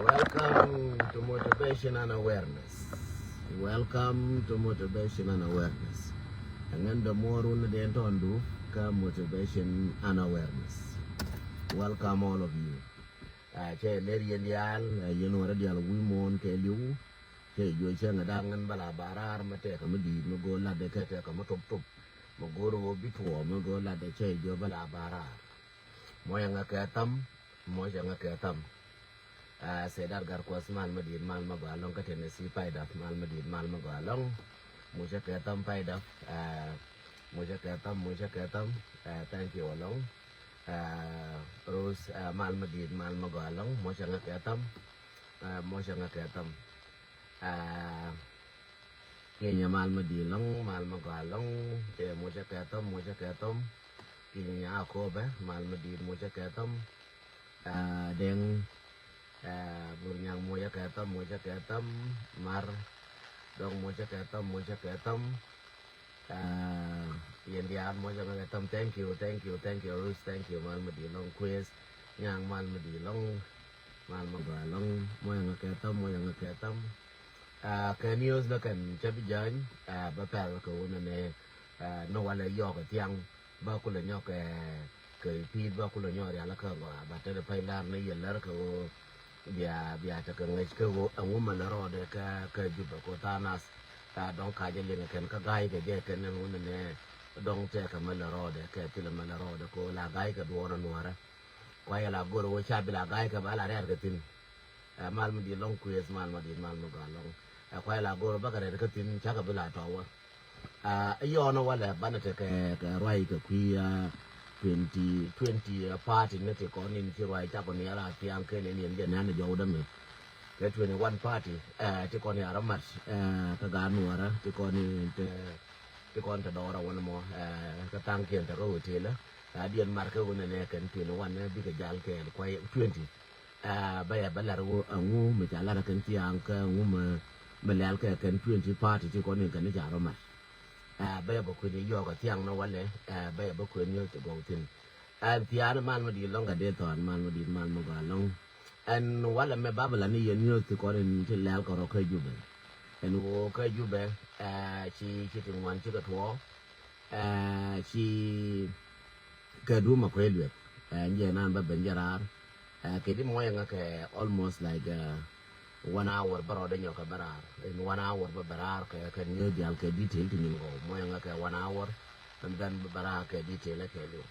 Welcome to Motivation and Awareness. Welcome to Motivation and Awareness. And then the more on the entondu ka Motivation and Awareness. Welcome all of you. Che leri ndial yeno radial wimon ke liu. Che yo che ngadangan bala barar mate ka medi mo go la de ka ka mo top top. Mo go ro bitwo mo go la de che yo bala barar. Mo yang ka tam, mo yang ka tam. Sedar gar kuas mal madin mal magalong ka Tennessee paida mal madin mal magalong muja ketam paida muja ketam thank you along terus mal madin mal magalong muja ketam kenya mal madin long mal magalong te muja ketam kenya ako ba mal madin muja ketam deng burnyang moja ketam mar dong moja ketam yendian moja ketam thank you Ruth thank you mal medilong quiz nyang mal medilong mal magalong moja ketam ke news na kan chabi jan bapel ko ne no wala yo ka tiang ba ko le nyo ke pi ba ko le nyo ya la ka ba te de pai lar ne yelar ko biya ta kan ngai ka go an wuma la rode ka juba ko tanas ta don ka je le kan ka gai ga je kan ne ne don te ka mala rode ka tila mala rode ko la gai ka duora nuara ko ya la goro wo cha bi la gai ka ba la re ka tin mal mi di long quiz mal ma ga long ko ya la goro ba ka re ka tin cha ka bi la to wa yo no wala ba na te ka roi ka kwi 2020 party ne te ko ni ti roi cha ko ni ala ti an ke ne ni je na ne jo da me ke 21 party ti ko ni ara mat ka ga nuara ti ko ni ti ko ta do ra wona mo ka tang kien ta ro te la dien mar ka wona ne kan 21 ne bi ka jal ke ko 20 ba ya ba la ro angu me ja la kan ti an ka ngu me lal ke kan 20 party ti ko ni kan ni ja ra mat ba ya ba ko ni yo ka tiang no wale ba ya ba ko ni to go tin tiara mal ma di long ga de ton mal ma di mal ma ga long en wala me babala ni yen yo ti ko ni ti lal ko ro ka jube en wo ka jube chi ti ngwan chi ka to chi ka du ma ko elwe nje nan ba ben jarar ke di mo yang ke almost like 1 hour baro de nyoka barar in 1 hour ba barar ka nyo jal ke detail ti ni go mo yang ke 1 hour and then barar ke detail ke lu